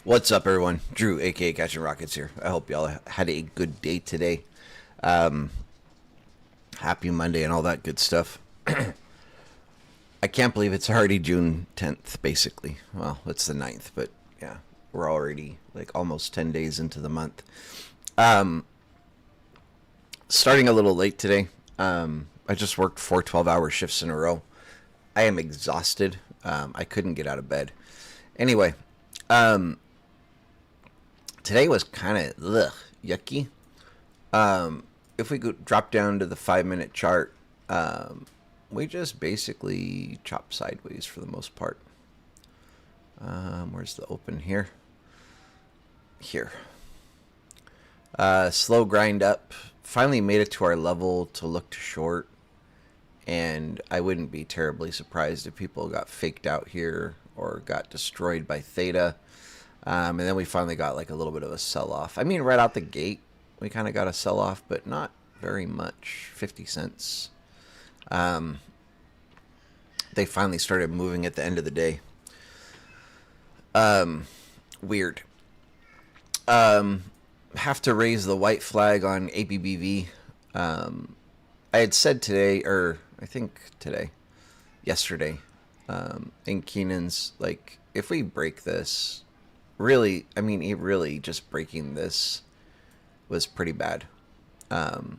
What's up, everyone? Drew, aka Catching Rockets here. I hope y'all had a good day today. Um, Happy Monday and all that good stuff. I can't believe it's already June 10th, basically. Well, it's the 9th, but yeah, we're already like almost 10 days into the month. Um, Starting a little late today. I just worked 4 12-hour shifts in a row. I am exhausted. I couldn't get out of bed. Anyway, um, today was kind of yucky. If we could drop down to the 5 minute chart, we just basically chop sideways for the most part. Where's the open here? Here. Slow grind up. Finally made it to our level to look to short. And I wouldn't be terribly surprised if people got faked out here or got destroyed by theta. And then we finally got like a little bit of a sell-off. I mean, right out the gate, we kind of got a sell-off, but not very much. 50 cents. They finally started moving at the end of the day. Weird. Have to raise the white flag on ABBV. I had said today, or I think today, yesterday, in Keenan's, like, if we break this, really, I mean, it really just breaking this was pretty bad. But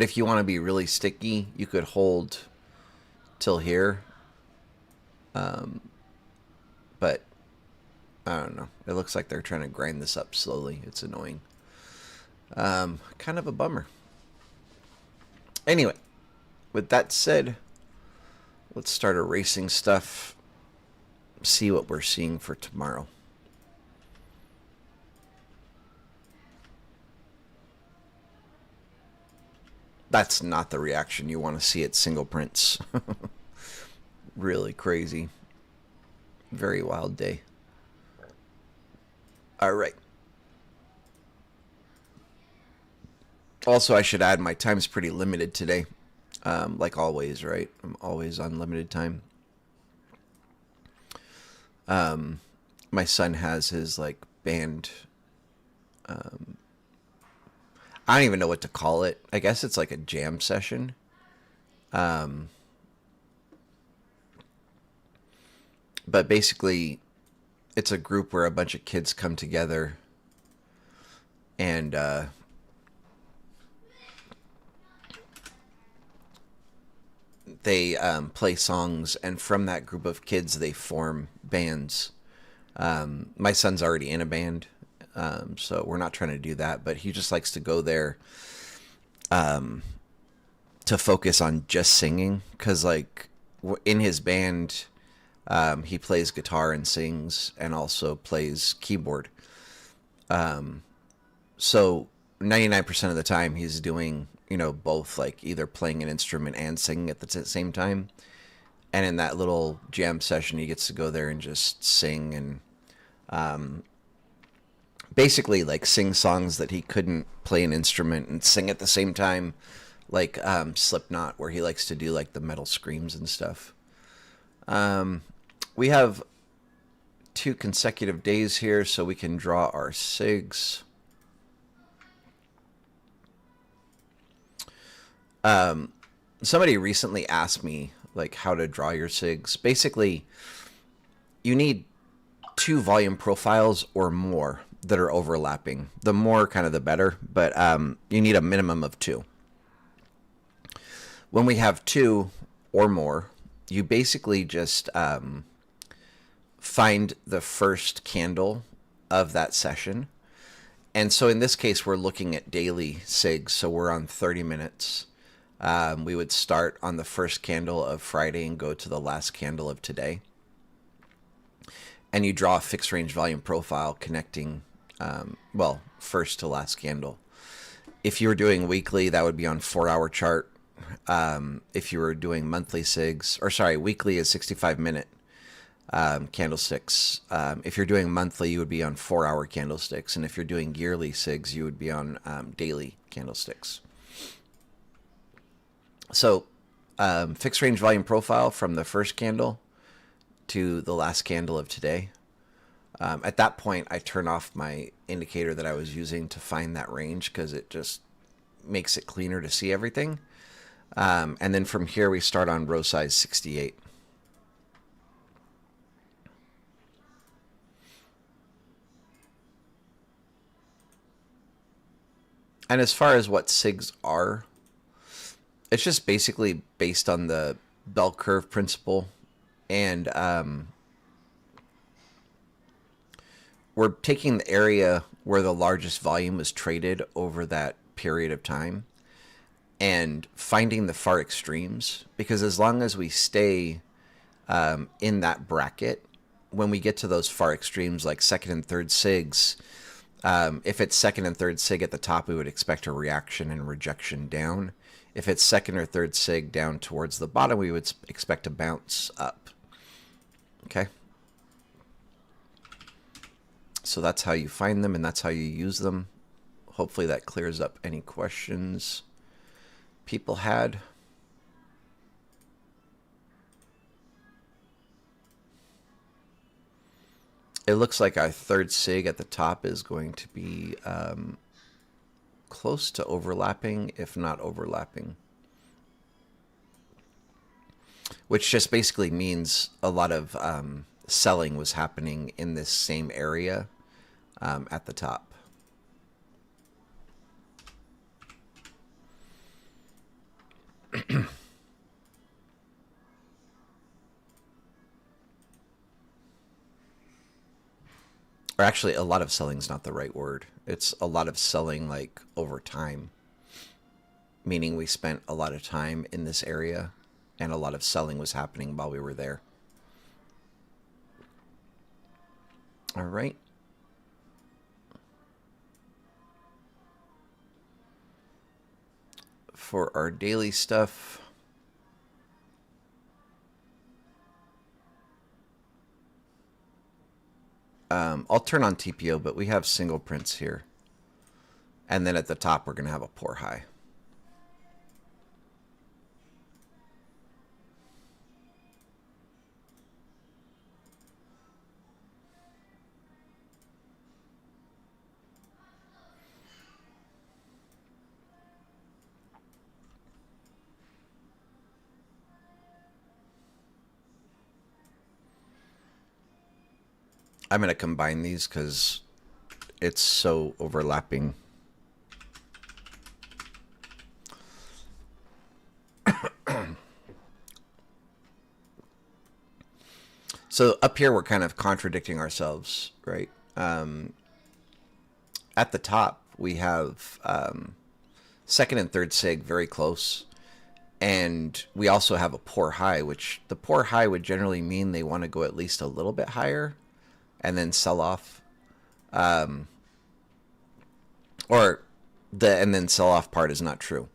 if you want to be really sticky, you could hold till here. But I don't know. It looks like they're trying to grind this up slowly. It's annoying. Kind of a bummer. Anyway, with that said, let's start erasing stuff. See what we're seeing for tomorrow. That's not the reaction you want to see at single prints. Really crazy. Very wild day. All right. Also, I should add my time's pretty limited today. Like always, right? I'm always on limited time. My son has his like band. I don't even know what to call it. I guess it's like a jam session. But basically, it's a group where a bunch of kids come together and they play songs, and from that group of kids, they form bands. My son's already in a band, so we're not trying to do that, but he just likes to go there to focus on just singing, because like in his band, he plays guitar and sings and also plays keyboard. So 99% of the time he's doing, both, like either playing an instrument and singing at the same time. And in that little jam session, he gets to go there and just sing and basically like sing songs that he couldn't play an instrument and sing at the same time, like Slipknot, where he likes to do like the metal screams and stuff. We have 2 consecutive days here, so we can draw our SIGs. Somebody recently asked me like how to draw your SIGs. Basically, you need 2 volume profiles or more that are overlapping. The more kind of the better, but you need a minimum of 2. When we have 2 or more, you basically just find the first candle of that session. And so in this case, we're looking at daily SIGs, so we're on 30 minutes. We would start on the first candle of Friday and go to the last candle of today. And you draw a fixed range volume profile connecting, first to last candle. If you were doing weekly, that would be on 4-hour chart. If you were doing monthly SIGs, weekly is 65-minute candlesticks. If you're doing monthly, you would be on 4-hour candlesticks. And if you're doing yearly SIGs, you would be on daily candlesticks. So fixed range volume profile from the first candle to the last candle of today. At that point, I turn off my indicator that I was using to find that range because it just makes it cleaner to see everything. And then from here, we start on row size 68. And as far as what SIGs are, it's just basically based on the bell curve principle. And we're taking the area where the largest volume was traded over that period of time and finding the far extremes. Because as long as we stay in that bracket, when we get to those far extremes like second and third SIGs, if it's second and third SIG at the top, we would expect a reaction and rejection down. If it's second or third SIG down towards the bottom, we would expect to bounce up. Okay? So that's how you find them, and that's how you use them. Hopefully that clears up any questions people had. It looks like our third SIG at the top is going to be close to overlapping, if not overlapping. Which just basically means a lot of selling was happening in this same area at the top. Or actually, a lot of selling is not the right word. It's a lot of selling like over time. Meaning we spent a lot of time in this area and a lot of selling was happening while we were there. All right. For our daily stuff, I'll turn on TPO, but we have single prints here. And then at the top, we're going to have a poor high. I'm going to combine these because it's so overlapping. So up here, we're kind of contradicting ourselves, right? At the top, we have second and third SIG very close. And we also have a poor high, which the poor high would generally mean they want to go at least a little bit higher and then sell off. And then sell off part is not true.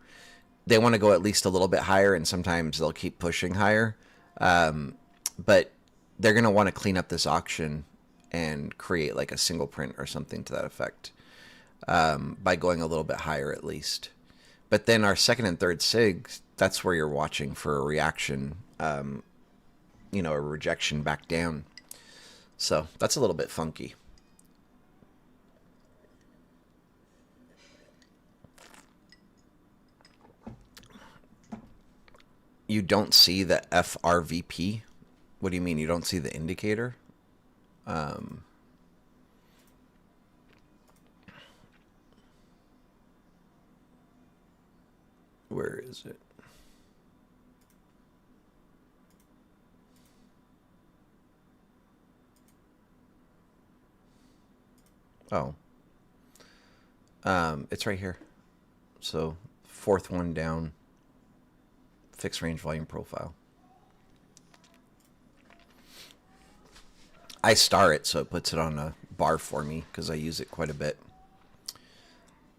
They want to go at least a little bit higher, and sometimes they'll keep pushing higher. But they're going to want to clean up this auction and create like a single print or something to that effect by going a little bit higher at least. But then our second and third SIG, that's where you're watching for a reaction, a rejection back down. So that's a little bit funky. You don't see the FRVP? What do you mean? You don't see the indicator? Where is it? Oh. It's right here. So, fourth one down. Fixed range volume profile. I star it so it puts it on a bar for me because I use it quite a bit.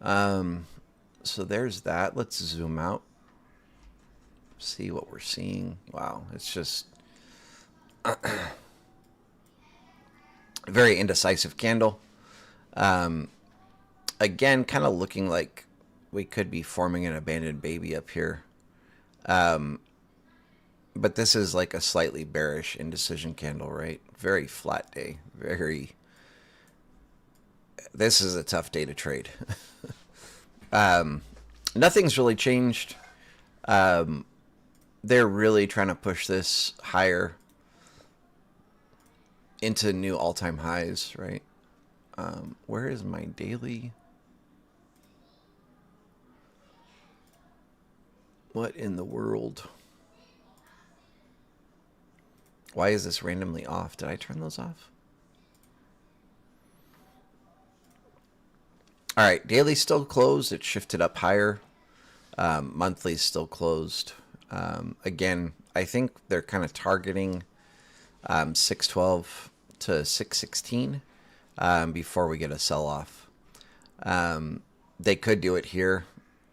So there's that. Let's zoom out. See what we're seeing. Wow, it's just very indecisive candle. Again, kind of looking like we could be forming an abandoned baby up here. But this is like a slightly bearish indecision candle, right? Very flat day. Very this is a tough day to trade. Nothing's really changed. They're really trying to push this higher into new all-time highs, right? Where is my daily? What in the world? Why is this randomly off? Did I turn those off? All right, daily's still closed. It shifted up higher. Monthly's still closed. Again, I think they're kind of targeting 612 to 616 before we get a sell-off. They could do it here,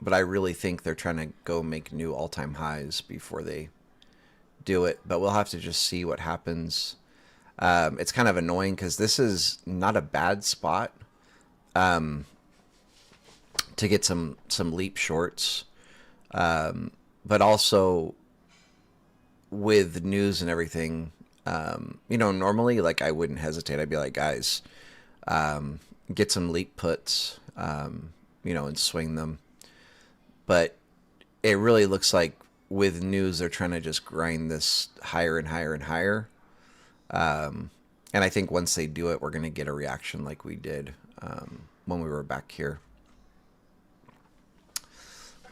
but I really think they're trying to go make new all-time highs before they do it. But we'll have to just see what happens. It's kind of annoying because this is not a bad spot to get some leap shorts, but also with news and everything, normally like I wouldn't hesitate. I'd be like, guys, get some leap puts, and swing them. But it really looks like with news, they're trying to just grind this higher and higher and higher. And I think once they do it, we're going to get a reaction like we did when we were back here.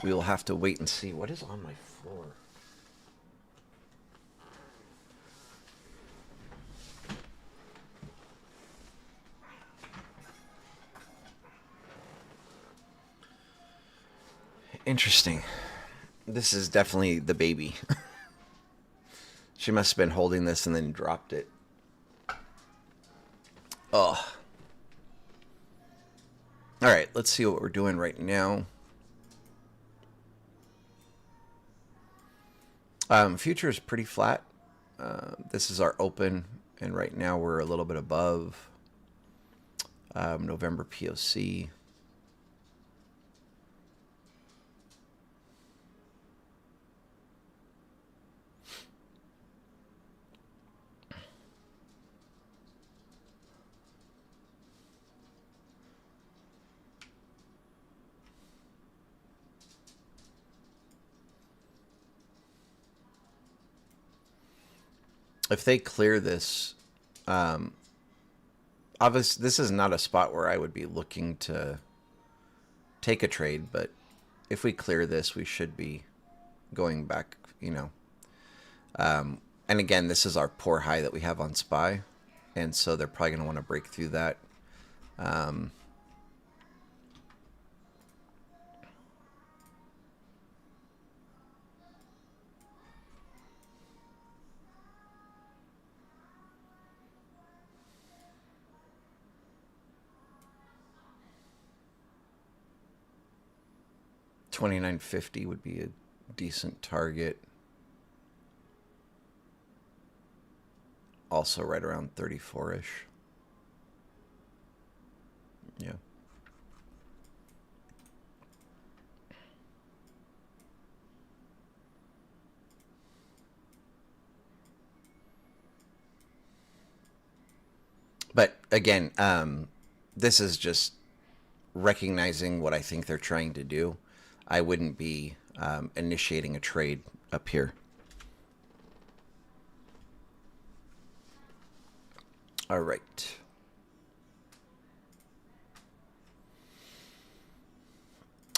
We will have to wait and see. What is on my floor? Interesting. This is definitely the baby. She must have been holding this and then dropped it. Oh. All right, let's see what we're doing right now. Future is pretty flat. This is our open, and right now we're a little bit above November POC. If they clear this, obviously this is not a spot where I would be looking to take a trade, but if we clear this, we should be going back, and again, this is our poor high that we have on SPY, and so they're probably going to want to break through that. 2950 would be a decent target. Also right around 34-ish. Yeah. But again, this is just recognizing what I think they're trying to do. I wouldn't be initiating a trade up here. All right.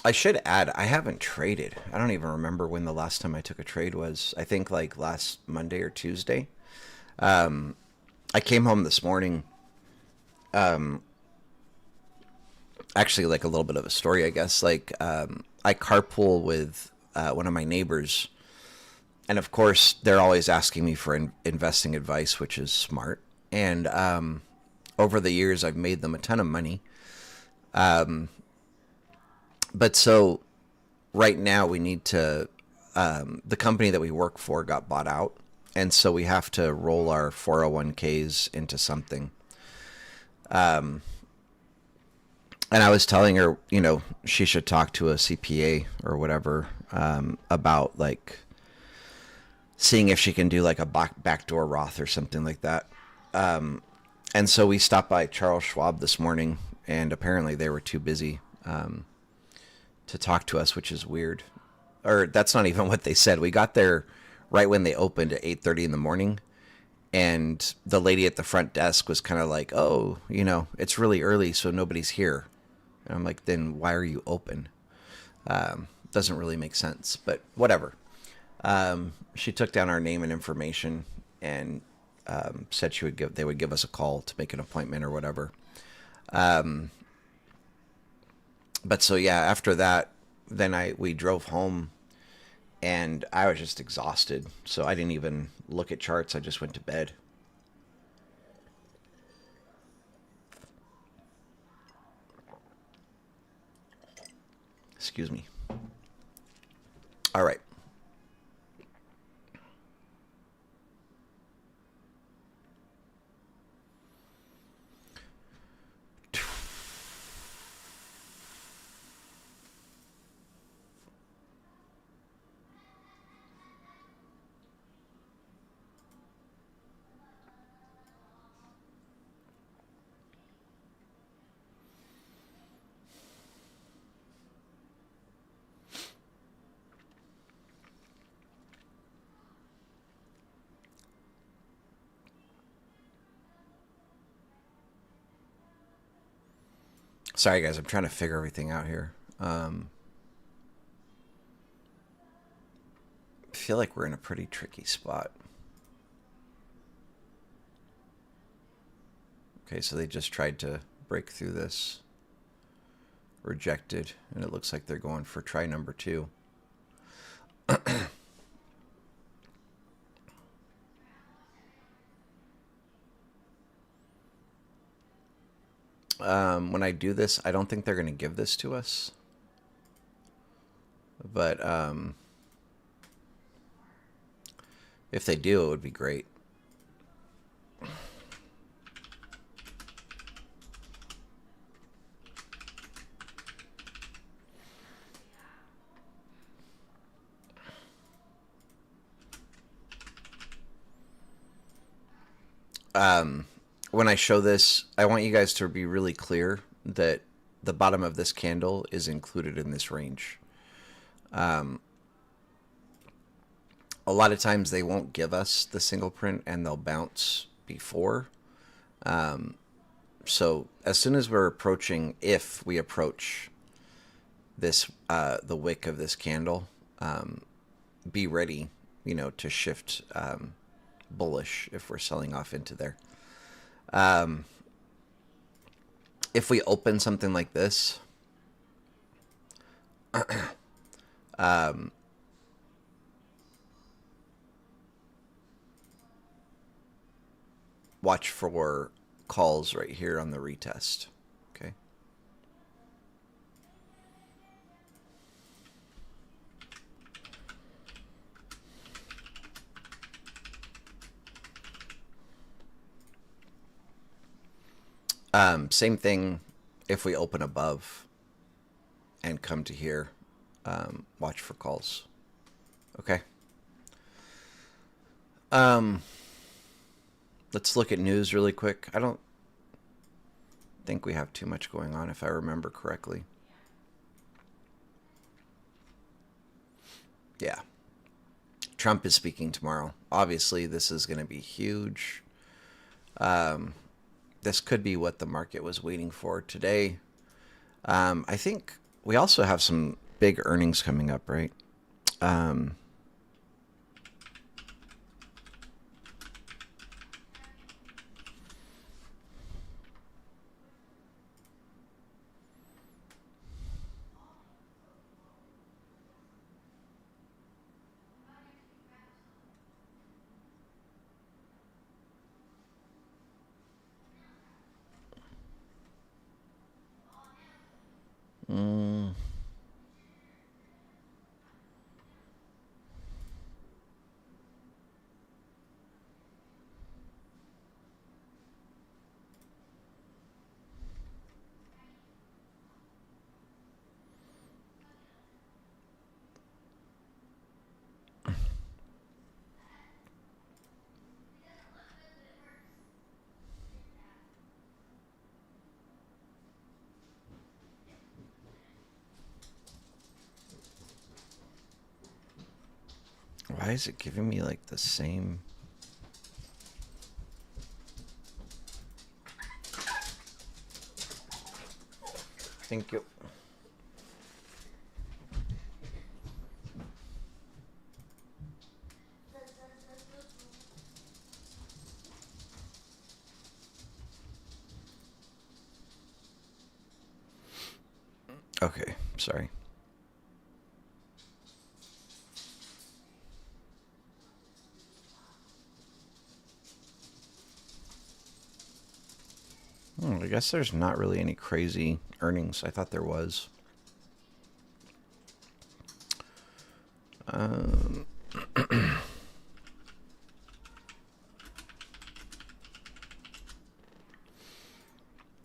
I should add, I haven't traded. I don't even remember when the last time I took a trade was. I think like last Monday or Tuesday. I came home this morning. Actually, like a little bit of a story, I guess. Like, I carpool with one of my neighbors, and of course, they're always asking me for investing advice, which is smart. And over the years, I've made them a ton of money. But so right now, we need to. The company that we work for got bought out, and so we have to roll our 401ks into something. And I was telling her, she should talk to a CPA or whatever about like seeing if she can do like a backdoor Roth or something like that. And so we stopped by Charles Schwab this morning, and apparently they were too busy to talk to us, which is weird. Or that's not even what they said. We got there right when they opened at 8:30 in the morning, and the lady at the front desk was kind of like, "Oh, it's really early, so nobody's here." And I'm like, "Then why are you open?" Doesn't really make sense, but whatever. She took down our name and information and said they would give us a call to make an appointment or whatever. But so yeah, after that, then we drove home, and I was just exhausted, so I didn't even look at charts. I just went to bed. Excuse me. All right. Sorry, guys. I'm trying to figure everything out here. I feel like we're in a pretty tricky spot. Okay, so they just tried to break through this. Rejected, and it looks like they're going for try number 2. When I do this, I don't think they're going to give this to us. But if they do, it would be great. When I show this, I want you guys to be really clear that the bottom of this candle is included in this range. A lot of times they won't give us the single print and they'll bounce before. So as soon as if we approach this, the wick of this candle, be ready, to shift bullish if we're selling off into there. If we open something like this, watch for calls right here on the retest. Okay. Same thing if we open above and come to here, watch for calls. Okay. Let's look at news really quick. I don't think we have too much going on, if I remember correctly. Yeah. Trump is speaking tomorrow. Obviously, this is going to be huge. This could be what the market was waiting for today. I think we also have some big earnings coming up, right? Why is it giving me like the same? Thank you. Okay, sorry. I guess there's not really any crazy earnings. I thought there was.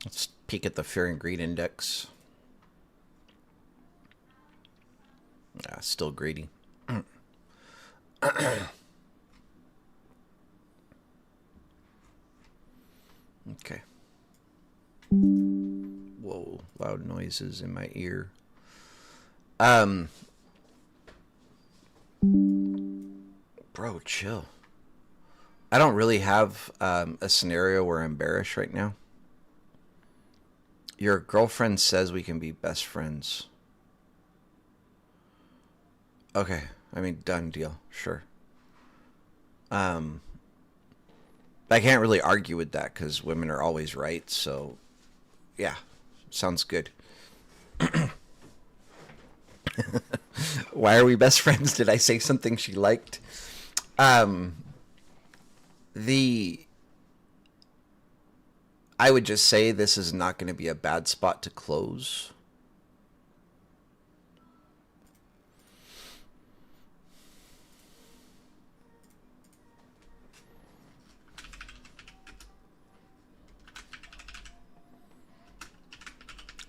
Let's peek at the Fear and Greed Index. Still greedy. Okay. Whoa, loud noises in my ear. Bro, chill. I don't really have a scenario where I'm bearish right now. Your girlfriend says we can be best friends. Okay, I mean, done deal. Sure. I can't really argue with that because women are always right. So, yeah, sounds good. Why are we best friends? Did I say something she liked? I would just say this is not going to be a bad spot to close.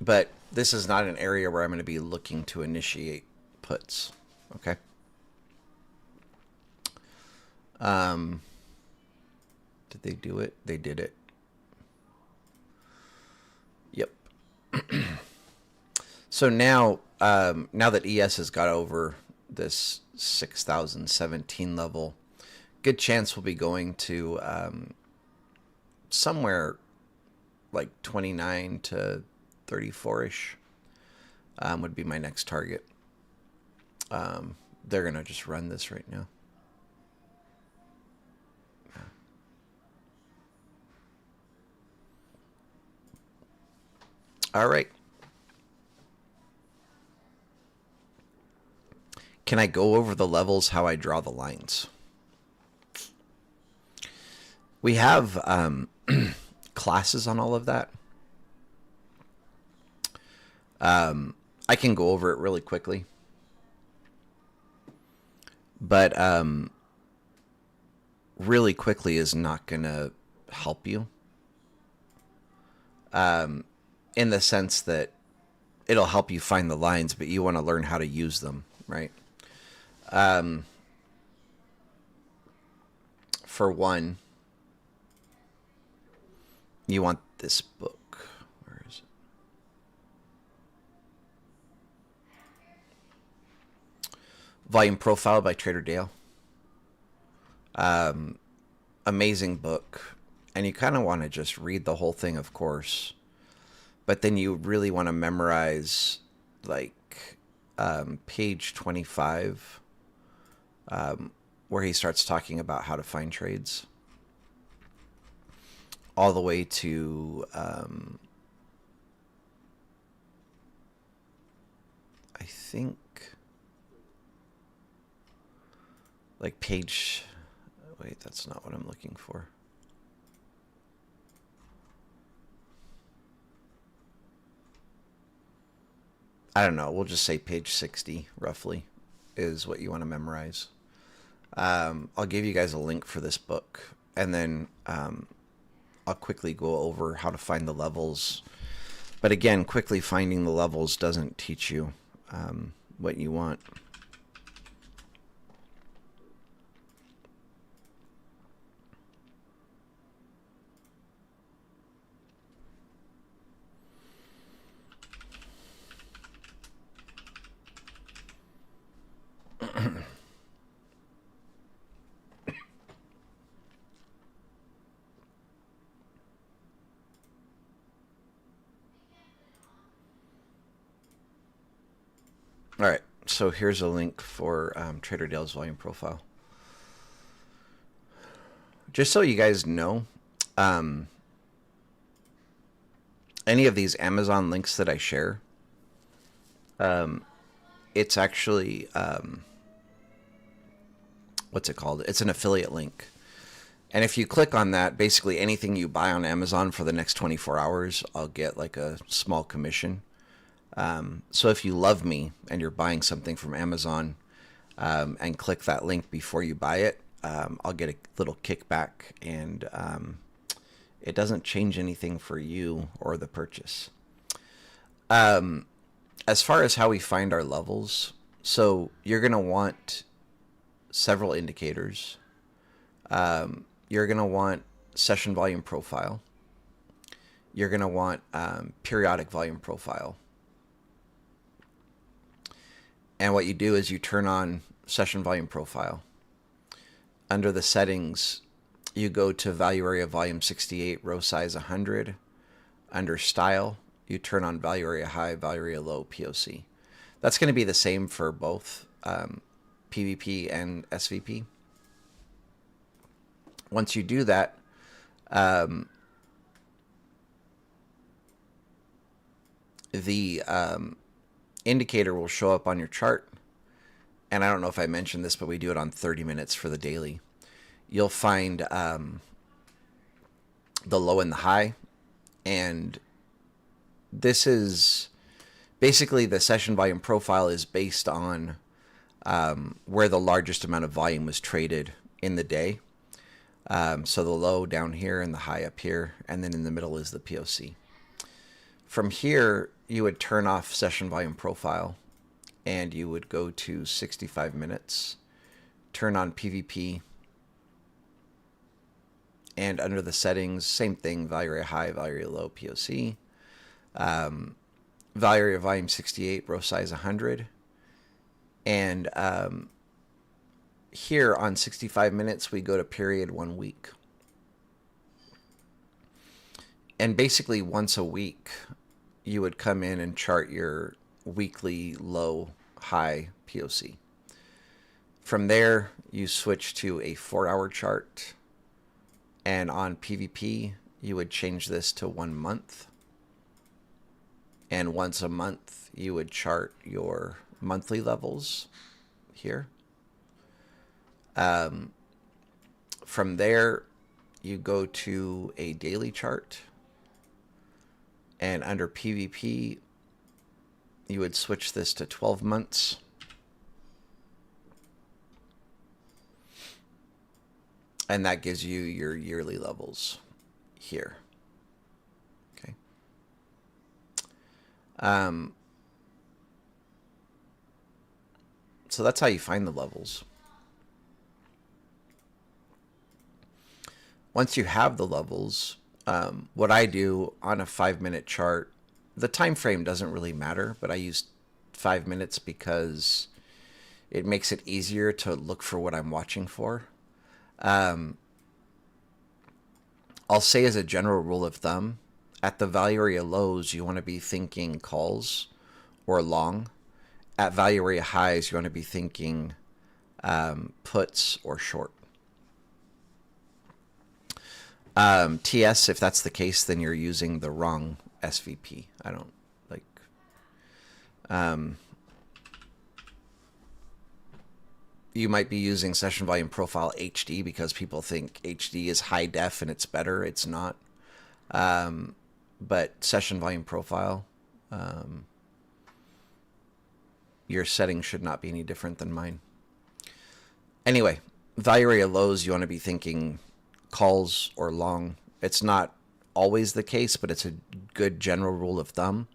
But this is not an area where I'm going to be looking to initiate puts. Okay. Did they do it? They did it. Yep. So now that ES has got over this 6,017 level, good chance we'll be going to somewhere like 29 to 34-ish would be my next target. They're going to just run this right now. All right. Can I go over the levels, how I draw the lines? We have classes on all of that. I can go over it really quickly. But really quickly is not going to help you. In the sense that it'll help you find the lines, but you want to learn how to use them, right? For one, you want this book. Where is it? Volume Profile by Trader Dale. Amazing book. And you kind of want to just read the whole thing, of course. But then you really want to memorize, like, page 25, where he starts talking about how to find trades, all the way to I think like page, wait, that's not what I'm looking for. I don't know, we'll just say page 60 roughly is what you want to memorize. I'll give you guys a link for this book, and then I'll quickly go over how to find the levels. But again, quickly finding the levels doesn't teach you what you want. All right. So here's a link for Trader Dale's volume profile. Just so you guys know, any of these Amazon links that I share, it's actually, what's it called? It's an affiliate link. And if you click on that, basically anything you buy on Amazon for the next 24 hours, I'll get like a small commission. So if you love me and you're buying something from Amazon and click that link before you buy it, I'll get a little kickback, and it doesn't change anything for you or the purchase. As far as how we find our levels, so you're going to want several indicators. You're going to want session volume profile. You're going to want periodic volume profile. And what you do is you turn on session volume profile. Under the settings, you go to value area volume 68, row size 100. Under style, you turn on value area high, value area low, POC. That's going to be the same for both PVP and SVP. Once you do that, the indicator will show up on your chart. And I don't know if I mentioned this, but we do it on 30 minutes for the daily. You'll find the low and the high. And this is basically the session volume profile is based on where the largest amount of volume was traded in the day. So the low down here and the high up here, and then in the middle is the POC. From here, you would turn off session volume profile, and you would go to 65 minutes, turn on PVP, and under the settings, same thing, value area high, value area low, POC. Value area volume 68, row size 100. And here on 65 minutes, we go to period 1 week. And basically once a week, you would come in and chart your weekly low, high POC. From there, you switch to a 4-hour chart. And on PVP, you would change this to 1 month. And once a month, you would chart your monthly levels here. From there, you go to a daily chart. And under PVP, you would switch this to 12 months. And that gives you your yearly levels here. Okay. So that's how you find the levels. Once you have the levels, what I do on a 5-minute chart, the time frame doesn't really matter, but I use 5 minutes because it makes it easier to look for what I'm watching for. I'll say as a general rule of thumb, at the value area lows, you want to be thinking calls or long. At value area highs, you want to be thinking puts or short. TS, if that's the case, then you're using the wrong SVP. I don't like... you might be using session volume profile HD because people think HD is high def and it's better. It's not. But session volume profile, your settings should not be any different than mine. Anyway, value area lows, you want to be thinking calls or long. It's not always the case, but it's a good general rule of thumb.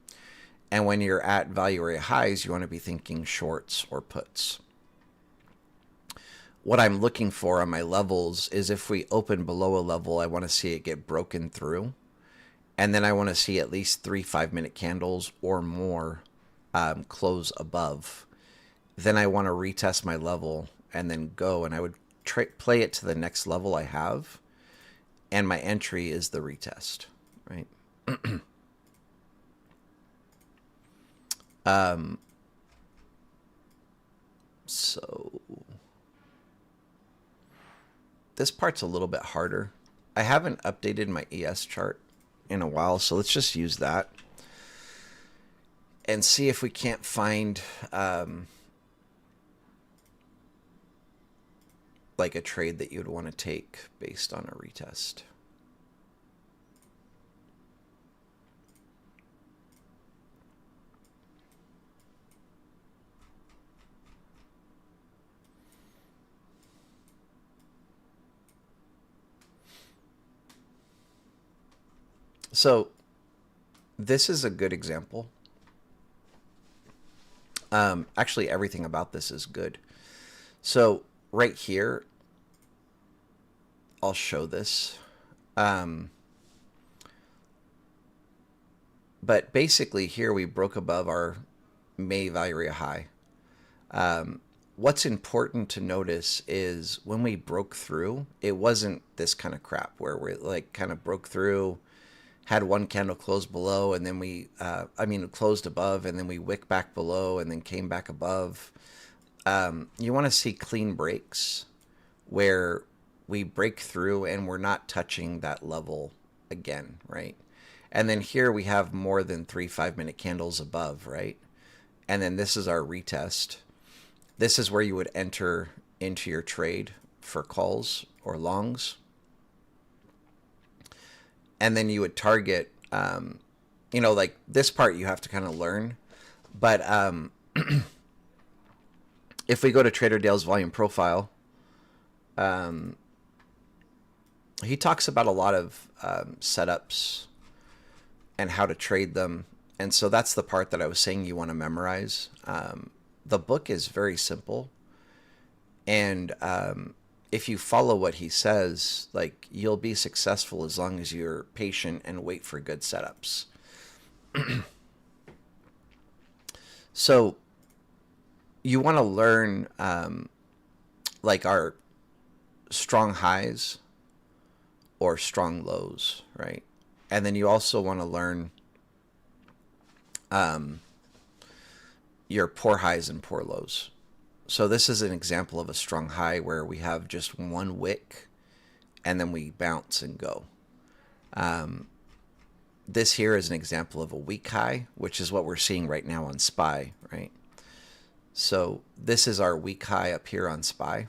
And when you're at value area highs, you want to be thinking shorts or puts. What I'm looking for on my levels is if we open below a level, I want to see it get broken through. And then I want to see at least 3 5-minute candles or more close above. Then I want to retest my level and then go. And I would play it to the next level I have. And my entry is the retest, right? So this part's a little bit harder. I haven't updated my ES chart in a while, so let's just use that and see if we can't find like a trade that you'd want to take based on a retest. So this is a good example. Actually, everything about this is good. So right here, I'll show this. But basically here we broke above our May value area high. What's important to notice is when we broke through, it wasn't this kind of crap where we like kind of broke through, had one candle close below, and then we, closed above, and then we wick back below, and then came back above. You want to see clean breaks where we break through and we're not touching that level again, right? And then here we have more than 3 5-minute candles above, right? And then this is our retest. This is where you would enter into your trade for calls or longs. And then you would target, like this part you have to kind of learn. But if we go to Trader Dale's volume profile, he talks about a lot of setups and how to trade them. And so that's the part that I was saying you want to memorize. The book is very simple. And if you follow what he says, like you'll be successful as long as you're patient and wait for good setups. So you want to learn like our strong highs or strong lows, right? And then you also want to learn your poor highs and poor lows. So this is an example of a strong high where we have just one wick and then we bounce and go. This here is an example of a weak high, which is what we're seeing right now on SPY, right? So this is our weak high up here on SPY.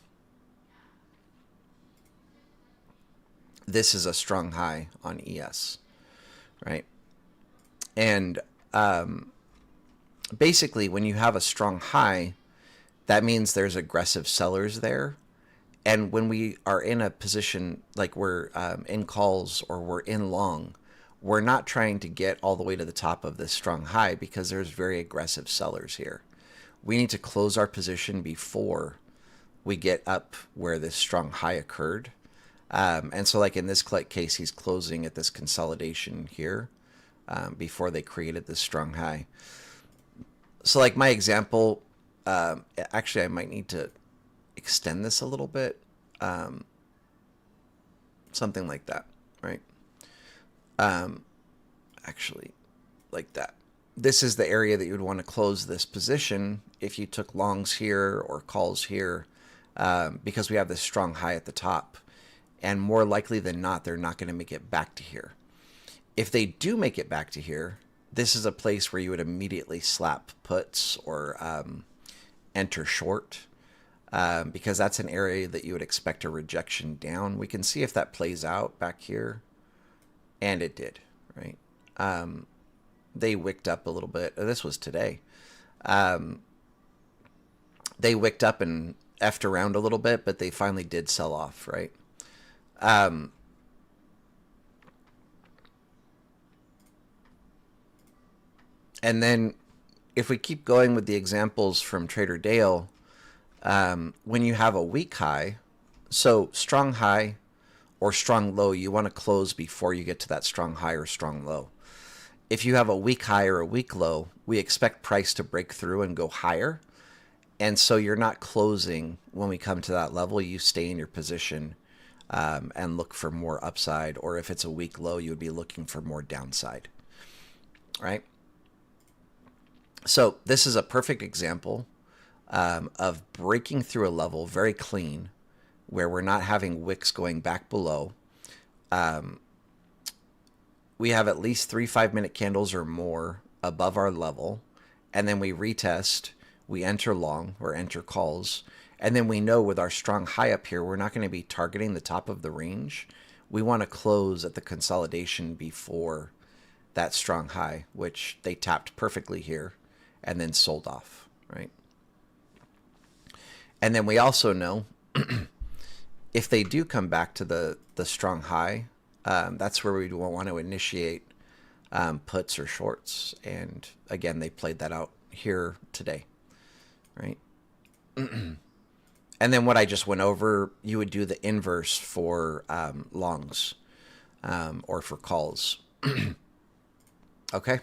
This is a strong high on ES, right? And basically when you have a strong high, that means there's aggressive sellers there. And when we are in a position like we're in calls or we're in long, we're not trying to get all the way to the top of this strong high because there's very aggressive sellers here. We need to close our position before we get up where this strong high occurred. And so like in this case, he's closing at this consolidation here before they created this strong high. So like my example, actually I might need to extend this a little bit. Something like that, right? Actually like that. This is the area that you would want to close this position if you took longs here or calls here, because we have this strong high at the top. And more likely than not, they're not going to make it back to here. If they do make it back to here, this is a place where you would immediately slap puts or enter short, because that's an area that you would expect a rejection down. We can see if that plays out back here, and it did, right? They wicked up a little bit. This was today. They wicked up and effed around a little bit, but they finally did sell off, right? And then if we keep going with the examples from Trader Dale, when you have a weak high, so strong high or strong low, you want to close before you get to that strong high or strong low. If you have a weak high or a weak low, we expect price to break through and go higher. And so you're not closing when we come to that level. You stay in your position and look for more upside. Or if it's a weak low, you would be looking for more downside, right? So this is a perfect example of breaking through a level very clean, where we're not having wicks going back below. We have at least 3 5-minute candles or more above our level, and then we retest, we enter long or enter calls, and then we know with our strong high up here, we're not going to be targeting the top of the range. We want to close at the consolidation before that strong high, which they tapped perfectly here and then sold off, right? And then we also know if they do come back to the strong high, that's where we want to initiate puts or shorts. And again, they played that out here today, right? And then what I just went over, you would do the inverse for longs or for calls. Okay.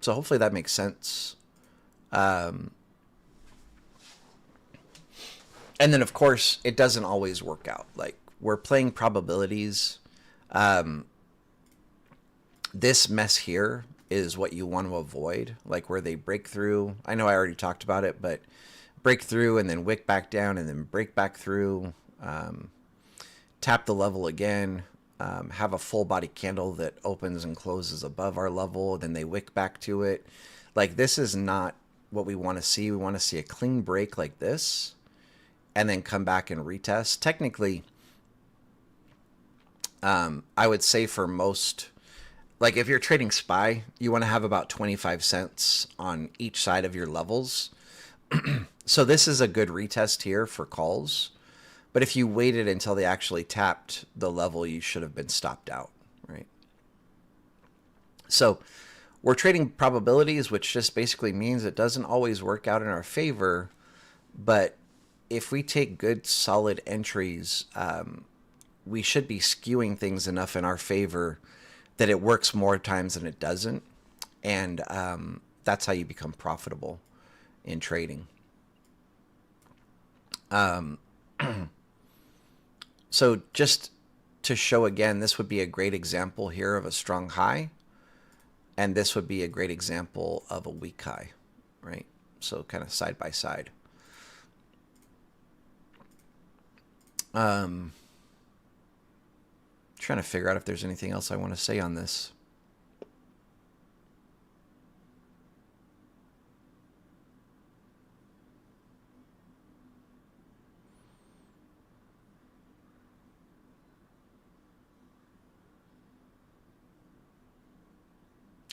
So hopefully that makes sense. And then, of course, it doesn't always work out. Like, we're playing probabilities. This mess here is what you want to avoid, like where they break through. I know I already talked about it, but break through and then wick back down and then break back through, tap the level again, have a full body candle that opens and closes above our level, then they wick back to it. Like, this is not what we want to see. We want to see a clean break like this and then come back and retest. Technically, I would say for most, like if you're trading SPY, you want to have about 25 cents on each side of your levels. So this is a good retest here for calls. But if you waited until they actually tapped the level, you should have been stopped out, right? So we're trading probabilities, which just basically means it doesn't always work out in our favor. But if we take good, solid entries, we should be skewing things enough in our favor that it works more times than it doesn't. And that's how you become profitable in trading. So just to show again, this would be a great example here of a strong high. And this would be a great example of a weak high, right? So kind of side by side. Trying to figure out if there's anything else I want to say on this.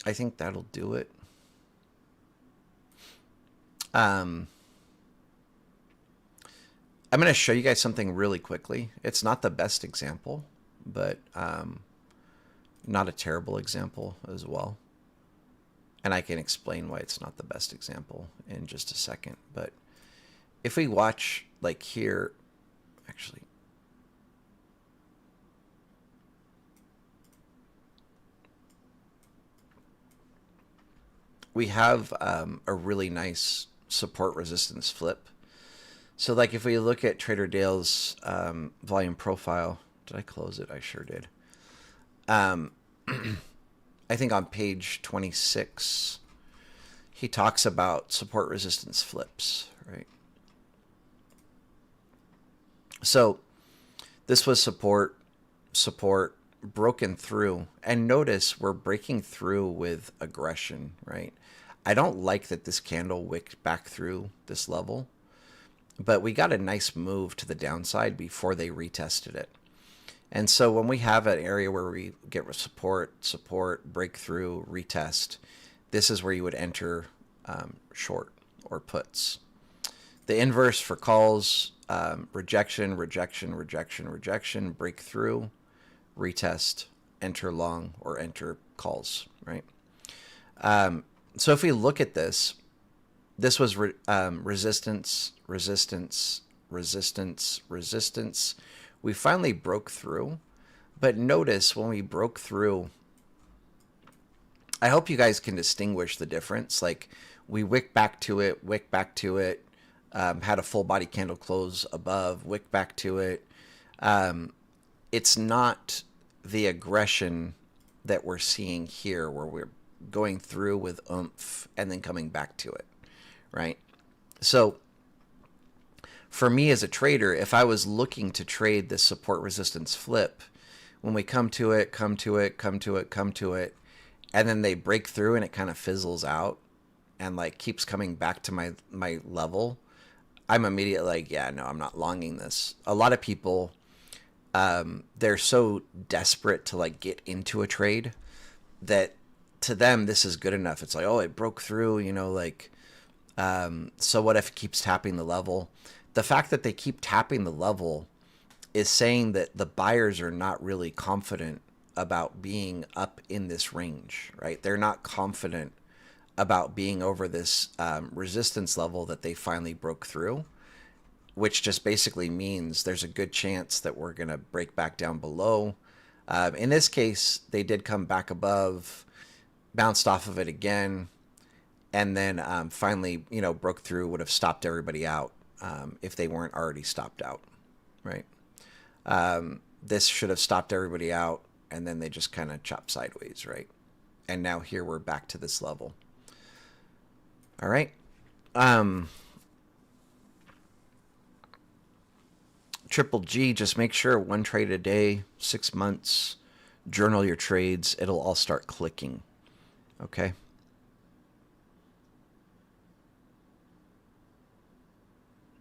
I think that'll do it. I'm going to show you guys something really quickly. It's not the best example, but not a terrible example as well. And I can explain why it's not the best example in just a second. But if we watch like here, actually, we have a really nice support resistance flip. So like if we look at Trader Dale's volume profile, did I close it? I sure did. I think on page 26, he talks about support resistance flips, right? So this was support, broken through. And notice we're breaking through with aggression, right? I don't like that this candle wicked back through this level, but we got a nice move to the downside before they retested it. And so when we have an area where we get support, breakthrough, retest, this is where you would enter short or puts. The inverse for calls, rejection, breakthrough, retest, enter long, or enter calls, right? So if we look at this, this was resistance. We finally broke through, but notice when we broke through, I hope you guys can distinguish the difference. Like we wick back to it, had a full body candle close above, wick back to it. It's not the aggression that we're seeing here where we're going through with oomph and then coming back to it, right? So for me as a trader, if I was looking to trade this support resistance flip, when we come to it, and then they break through and it kind of fizzles out and like keeps coming back to my level, I'm immediately like, yeah, no, I'm not longing this. A lot of people, they're so desperate to like get into a trade that to them this is good enough. It's like, oh, it broke through, like, so what if it keeps tapping the level? The fact that they keep tapping the level is saying that the buyers are not really confident about being up in this range, right? They're not confident about being over this resistance level that they finally broke through, which just basically means there's a good chance that we're going to break back down below. In this case, they did come back above, bounced off of it again, and then finally, broke through, would have stopped everybody out if they weren't already stopped out, right? This should have stopped everybody out, and then they just kind of chopped sideways, right? And now here we're back to this level. All right. Triple G, just make sure one trade a day, 6 months, journal your trades. It'll all start clicking. Okay.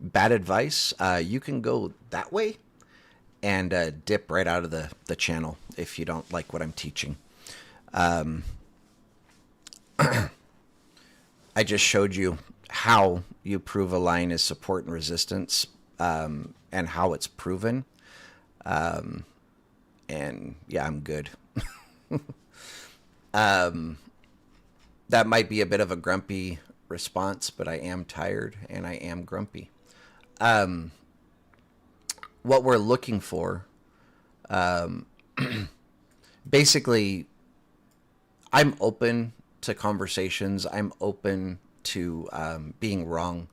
Bad advice. You can go that way and dip right out of the channel if you don't like what I'm teaching. I just showed you how you prove a line is support and resistance, and how it's proven. And yeah, I'm good. That might be a bit of a grumpy response, but I am tired and I am grumpy. What we're looking for, basically, I'm open to conversations. I'm open to being wrong.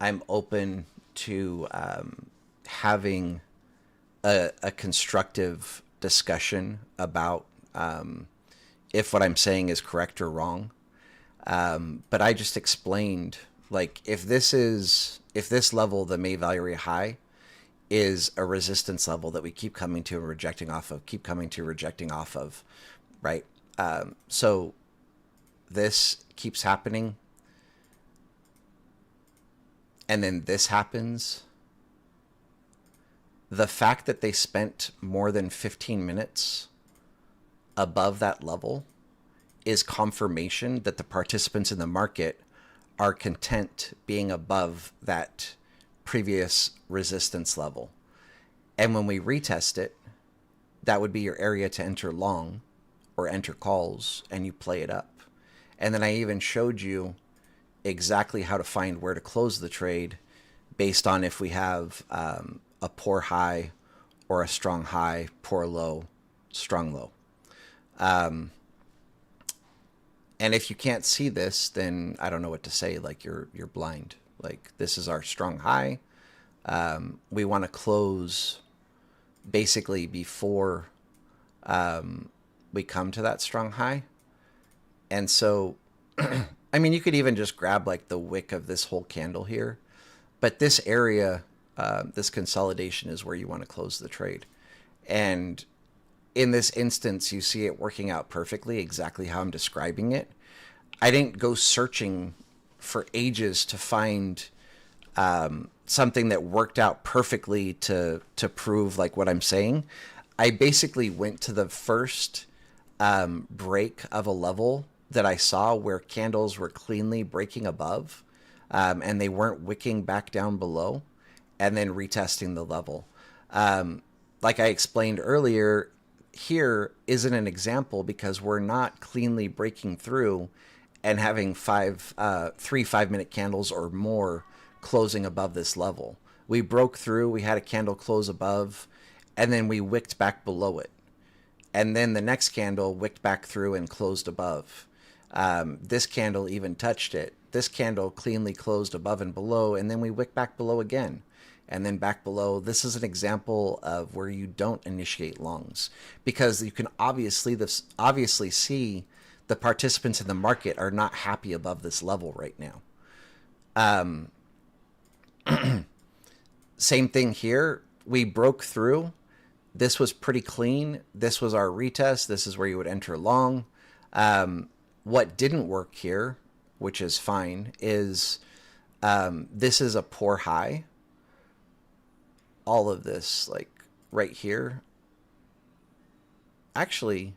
I'm open to having a constructive discussion about if what I'm saying is correct or wrong. But I just explained, like, if this level, the May value area high, is a resistance level that we keep coming to and rejecting off of, right? So this keeps happening, and then this happens. The fact that they spent more than 15 minutes above that level is confirmation that the participants in the market are content being above that previous resistance level. And when we retest it, that would be your area to enter long or enter calls, and you play it up. And then I even showed you exactly how to find where to close the trade based on if we have a poor high or a strong high, poor low, strong low. And if you can't see this, then I don't know what to say. Like, you're blind. Like, this is our strong high. We want to close basically before we come to that strong high. And so, I mean, you could even just grab like the wick of this whole candle here, but this area, this consolidation is where you want to close the trade. And in this instance, you see it working out perfectly, exactly how I'm describing it. I didn't go searching for ages to find something that worked out perfectly to prove like what I'm saying. I basically went to the first break of a level that I saw where candles were cleanly breaking above, and they weren't wicking back down below, and then retesting the level. Like I explained earlier, here isn't an example because we're not cleanly breaking through and having 3 5-minute candles or more closing above this level. We broke through, we had a candle close above, and then we wicked back below it. And then the next candle wicked back through and closed above. This candle even touched it. This candle cleanly closed above and below, and then we wicked back below again, and then back below. This is an example of where you don't initiate longs, because you can obviously see the participants in the market are not happy above this level right now. Same thing here. We broke through. This was pretty clean. This was our retest. This is where you would enter long. What didn't work here, which is fine, is this is a poor high. All of this, like right here. Actually,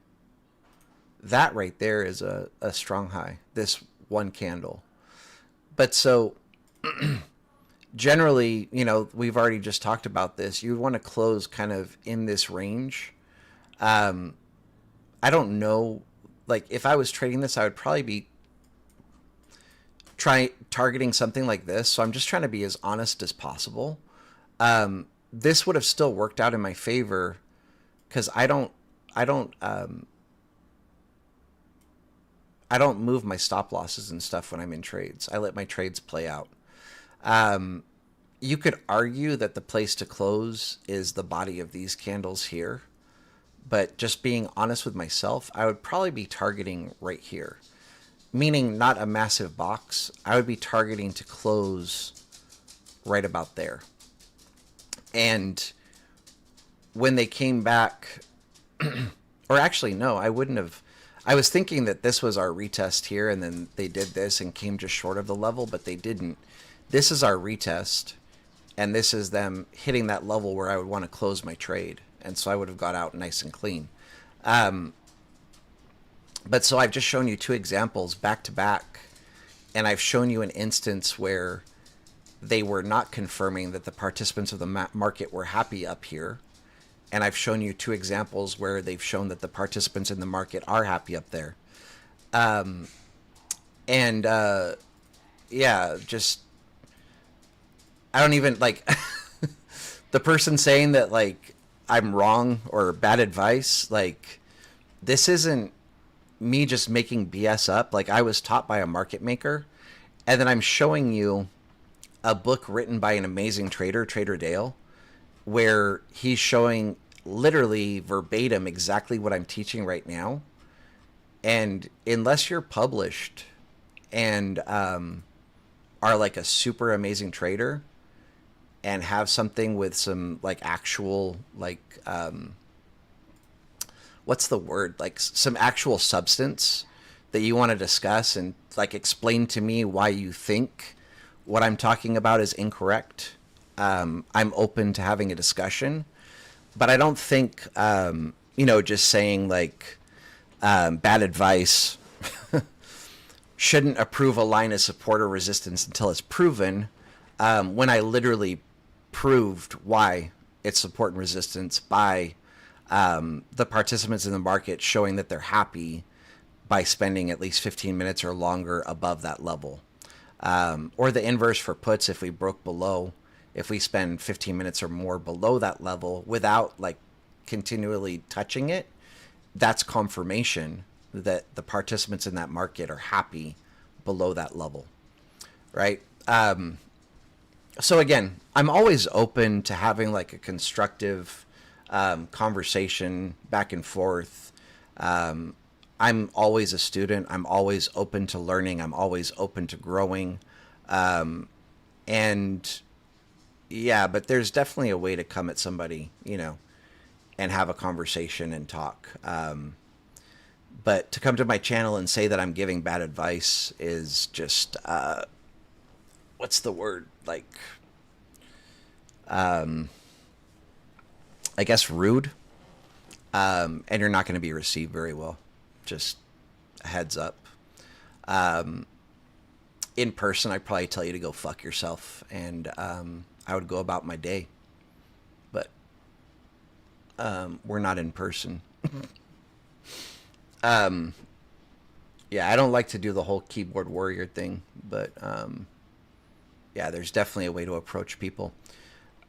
that right there is a strong high. This one candle. But so generally, you know, we've already just talked about this. You want to close kind of in this range. I don't know. Like if I was trading this, I would probably be targeting something like this. So I'm just trying to be as honest as possible. This would have still worked out in my favor because I don't move my stop losses and stuff when I'm in trades. I let my trades play out. You could argue that the place to close is the body of these candles here, but just being honest with myself, I would probably be targeting right here, meaning not a massive box. I would be targeting to close right about there. And when they came back, or actually, no, I wouldn't have. I was thinking that this was our retest here, and then they did this and came just short of the level, but they didn't. This is our retest, and this is them hitting that level where I would want to close my trade. And so I would have got out nice and clean. But so I've just shown you two examples back to back, and I've shown you an instance where they were not confirming that the participants of the market were happy up here. And I've shown you two examples where they've shown that the participants in the market are happy up there. Yeah, just, I don't even, like, the person saying that, like, I'm wrong or bad advice, like, this isn't me just making BS up. Like, I was taught by a market maker, and then I'm showing you a book written by an amazing trader, Trader Dale, where he's showing literally verbatim exactly what I'm teaching right now. And unless you're published and are like a super amazing trader and have something with some like actual like what's the word, like some actual substance that you want to discuss and like explain to me why you think what I'm talking about is incorrect, I'm open to having a discussion. But I don't think, just saying like bad advice shouldn't approve a line of support or resistance until it's proven, when I literally proved why it's support and resistance by the participants in the market showing that they're happy by spending at least 15 minutes or longer above that level. Or the inverse for puts, if we broke below, if we spend 15 minutes or more below that level without like continually touching it, that's confirmation that the participants in that market are happy below that level, right? So again, I'm always open to having like a constructive conversation back and forth. I'm always a student. I'm always open to learning. I'm always open to growing. And yeah, but there's definitely a way to come at somebody, and have a conversation and talk. But to come to my channel and say that I'm giving bad advice is just, what's the word? Like, I guess rude. And you're not going to be received very well. Just a heads up. In person, I'd probably tell you to go fuck yourself, and I would go about my day. But we're not in person. Yeah, I don't like to do the whole keyboard warrior thing, but yeah, there's definitely a way to approach people.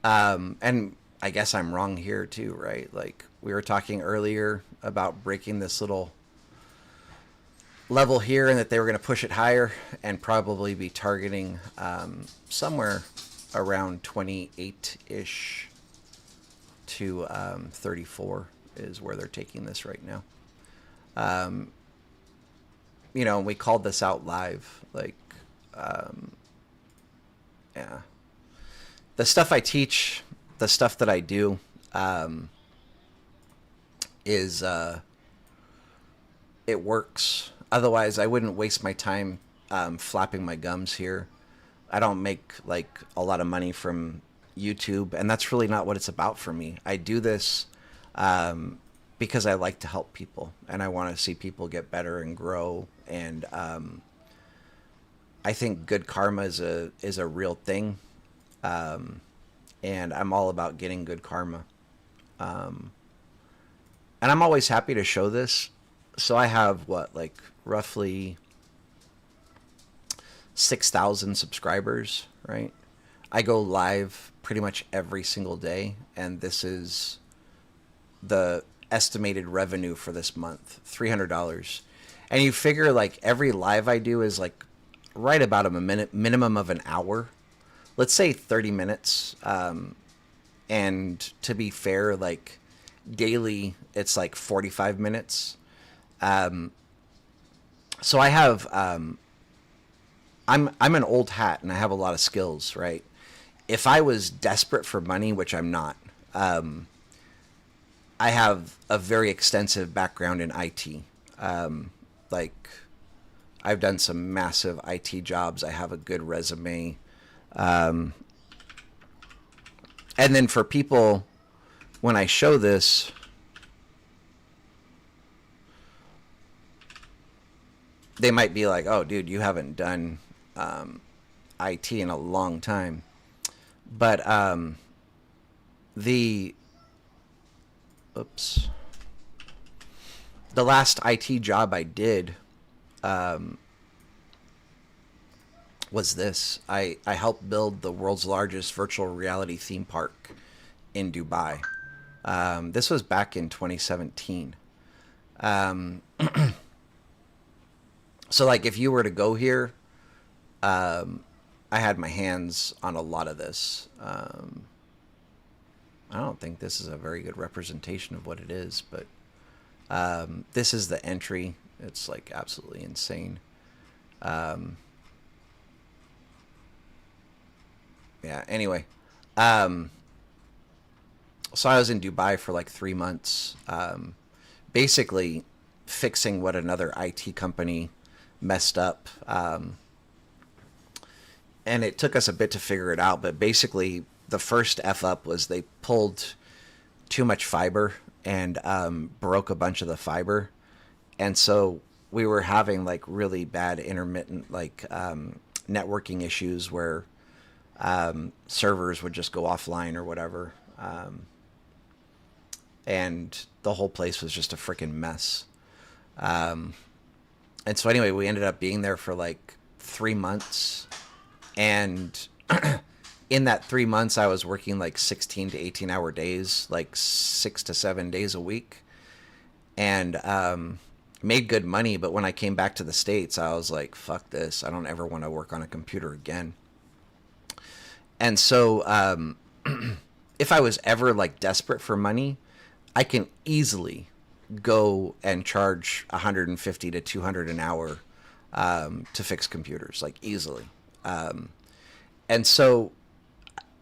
And I guess I'm wrong here too, right? Like we were talking earlier about breaking this little level here and that they were going to push it higher and probably be targeting somewhere around 28-ish to 34 is where they're taking this right now. And we called this out live, like, yeah. the stuff I teach, the stuff that I do, um, is it works. Otherwise, I wouldn't waste my time flapping my gums here. I don't make like a lot of money from YouTube, and that's really not what it's about for me. I do this because I like to help people, and I want to see people get better and grow. And I think good karma is a real thing, and I'm all about getting good karma. And I'm always happy to show this. So I have what, like roughly 6,000 subscribers, right? I go live pretty much every single day, and this is the estimated revenue for this month, $300. And you figure like every live I do is like right about a minimum of an hour. Let's say 30 minutes. And to be fair, like daily, it's like 45 minutes. So I have, I'm an old hat and I have a lot of skills, right? If I was desperate for money, which I'm not, I have a very extensive background in IT. Like I've done some massive IT jobs. I have a good resume. And then for people, when I show this, they might be like, oh, dude, you haven't done IT in a long time. But the last IT job I did was this. I helped build the world's largest virtual reality theme park in Dubai. This was back in 2017. So like if you were to go here, I had my hands on a lot of this. I don't think this is a very good representation of what it is, but this is the entry. It's like absolutely insane. Yeah, anyway. So I was in Dubai for like 3 months, basically fixing what another IT company messed up. And it took us a bit to figure it out, but basically the first F up was they pulled too much fiber and broke a bunch of the fiber. And so we were having like really bad intermittent like networking issues where servers would just go offline or whatever. And the whole place was just a freaking mess. And so anyway, we ended up being there for like 3 months. And in that 3 months, I was working like 16 to 18 hour days, like 6 to 7 days a week, and made good money. But when I came back to the States, I was like, fuck this. I don't ever want to work on a computer again. And so if I was ever like desperate for money, I can easily go and charge 150 to 200 an hour to fix computers, like easily. And so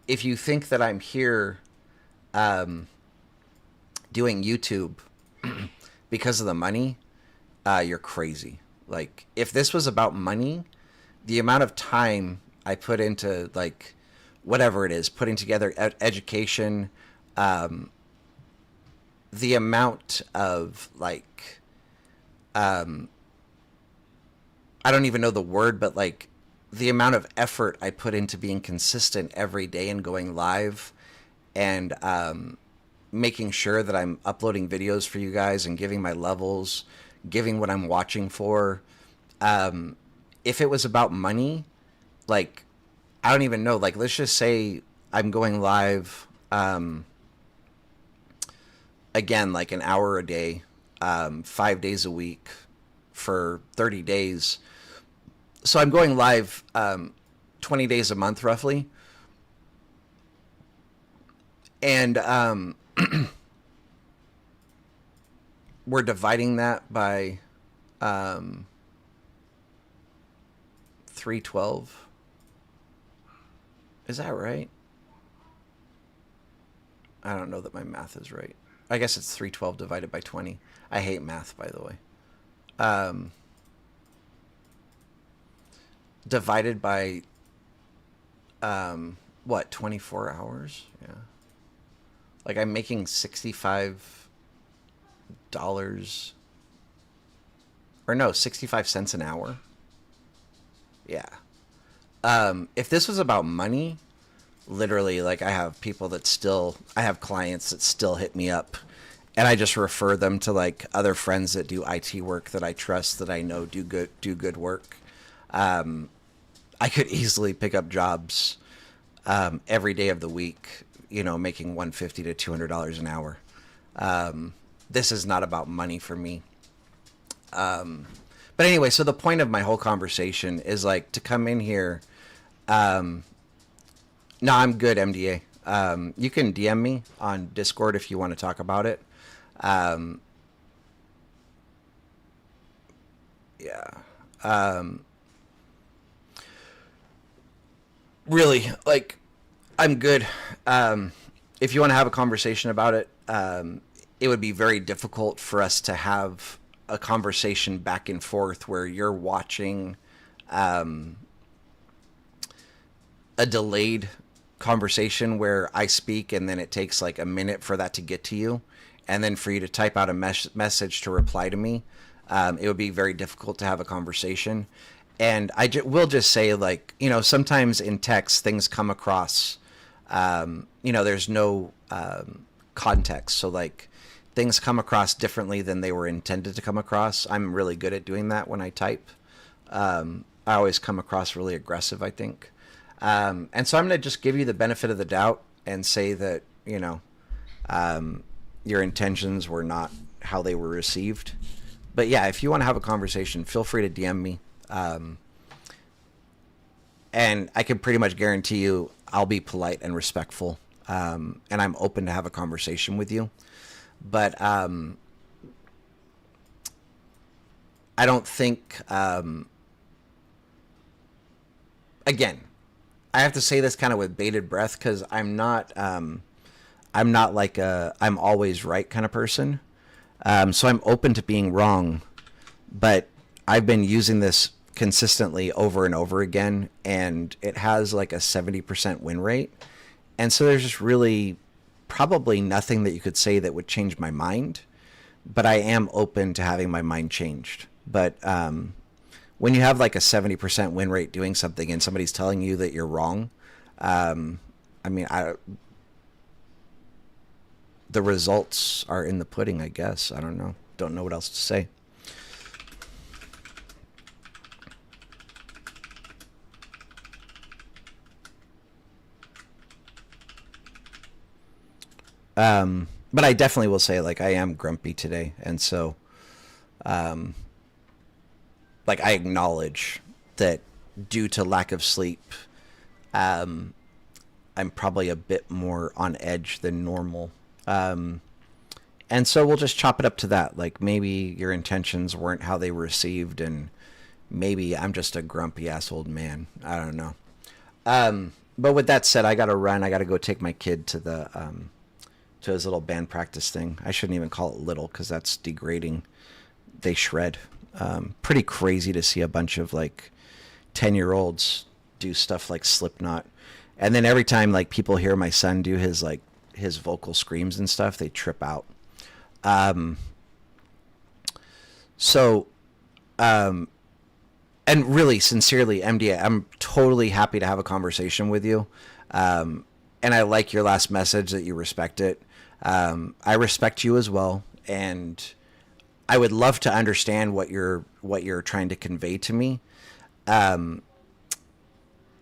if you think that I'm here doing YouTube because of the money, you're crazy. Like if this was about money, the amount of time I put into like whatever it is, putting together education, the amount of like, I don't even know the word, but like the amount of effort I put into being consistent every day and going live and making sure that I'm uploading videos for you guys and giving my levels, giving what I'm watching for. If it was about money, like, I don't even know, like, let's just say I'm going live, again, like an hour a day, 5 days a week for 30 days. So I'm going live 20 days a month, roughly. And we're dividing that by 312. Is that right? I don't know that my math is right. I guess it's 312 divided by 20. I hate math, by the way. Divided by, what, 24 hours? Yeah. Like, I'm making $65, or no, 65 cents an hour. Yeah. If this was about money, literally, like, I have clients that still hit me up, and I just refer them to like other friends that do IT work that I trust, that I know do good work. I could easily pick up jobs every day of the week, making $150 to $200 an hour. This is not about money for me. But anyway, so the point of my whole conversation is like to come in here. No, I'm good, MDA. You can DM me on Discord if you want to talk about it. Yeah. Really, like, I'm good. If you want to have a conversation about it, it would be very difficult for us to have a conversation back and forth where you're watching a delayed conversation where I speak and then it takes like a minute for that to get to you, and then for you to type out a message to reply to me. It would be very difficult to have a conversation. And will just say, like, sometimes in text things come across, there's no context. So like things come across differently than they were intended to come across. I'm really good at doing that when I type. I always come across really aggressive, I think. And so I'm going to just give you the benefit of the doubt and say that, your intentions were not how they were received. But yeah, if you want to have a conversation, feel free to DM me. And I can pretty much guarantee you I'll be polite and respectful. And I'm open to have a conversation with you. But I don't think, again, I have to say this kind of with bated breath because I'm not like I'm always right kind of person. So I'm open to being wrong, but I've been using this consistently over and over again, and it has like a 70% win rate. And so there's just really probably nothing that you could say that would change my mind, but I am open to having my mind changed. But when you have like a 70% win rate doing something and somebody's telling you that you're wrong, the results are in the pudding, I guess. I don't know. Don't know what else to say. But I definitely will say, like, I am grumpy today. And so, like, I acknowledge that due to lack of sleep, I'm probably a bit more on edge than normal. And so we'll just chop it up to that. Like, maybe your intentions weren't how they were received, and maybe I'm just a grumpy ass old man. I don't know. But with that said, I gotta run. I gotta go take my kid to the to his little band practice thing. I shouldn't even call it little because that's degrading. They shred. Pretty crazy to see a bunch of like 10-year-olds do stuff like Slipknot. And then every time like people hear my son do his vocal screams and stuff, they trip out. And really sincerely, MDA, I'm totally happy to have a conversation with you. And I like your last message that you respect it. I respect you as well. And I would love to understand what you're trying to convey to me. And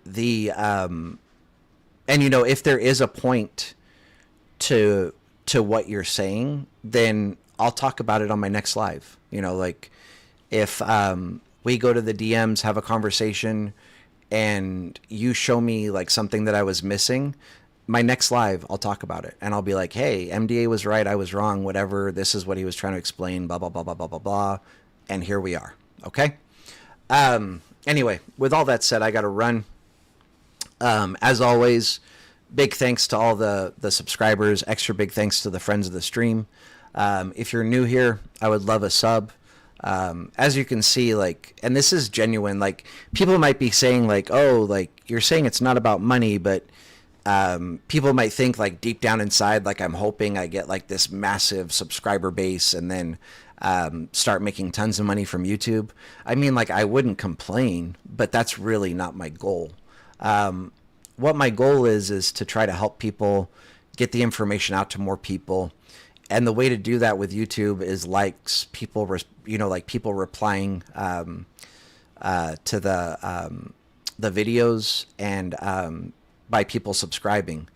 if there is a point to what you're saying, then I'll talk about it on my next live. Like if we go to the DMs, have a conversation, and you show me like something that I was missing, my next live, I'll talk about it. And I'll be like, hey, MDA was right, I was wrong, whatever. This is what he was trying to explain, blah, blah, blah, blah, blah, blah, blah. And here we are. Okay? Anyway, with all that said, I got to run. As always, big thanks to all the subscribers. Extra big thanks to the friends of the stream. If you're new here, I would love a sub. As you can see, like, and this is genuine, like, people might be saying, like, oh, like, you're saying it's not about money, but people might think, like, deep down inside, like, I'm hoping I get, like, this massive subscriber base and then start making tons of money from YouTube. I mean, like, I wouldn't complain, but that's really not my goal. What my goal is to try to help people get the information out to more people. And the way to do that with YouTube is likes, people, like people replying to the videos, and by people subscribing.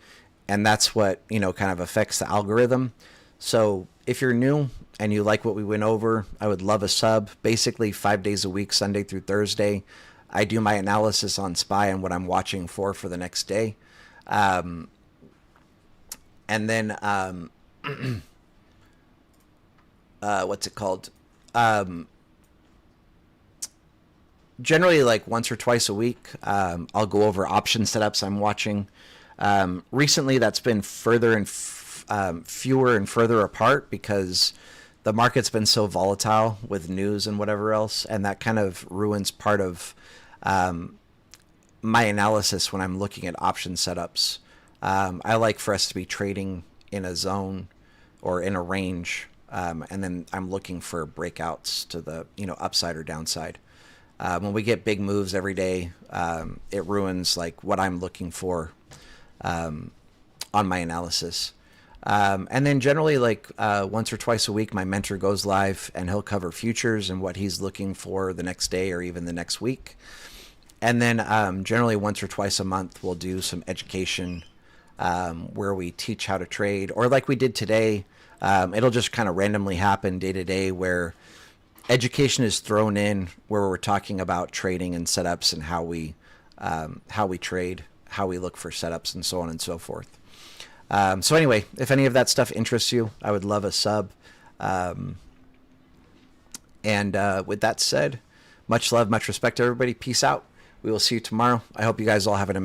And that's what, kind of affects the algorithm. So if you're new and you like what we went over, I would love a sub. Basically 5 days a week, Sunday through Thursday. I do my analysis on SPY and what I'm watching for the next day. And then, what's it called? Generally, like once or twice a week, I'll go over option setups I'm watching. Recently, that's been further and fewer and further apart because the market's been so volatile with news and whatever else, and that kind of ruins part of my analysis when I'm looking at option setups. I like for us to be trading in a zone or in a range, and then I'm looking for breakouts to the upside or downside. When we get big moves every day, it ruins like what I'm looking for on my analysis. And then generally, like once or twice a week, my mentor goes live and he'll cover futures and what he's looking for the next day or even the next week. And then generally once or twice a month, we'll do some education where we teach how to trade, or like we did today. It'll just kind of randomly happen day to day where education is thrown in, where we're talking about trading and setups and how we trade, how we look for setups, and so on and so forth. So anyway, if any of that stuff interests you, I would love a sub. And with that said, much love, much respect to everybody. Peace out. We will see you tomorrow. I hope you guys all have an amazing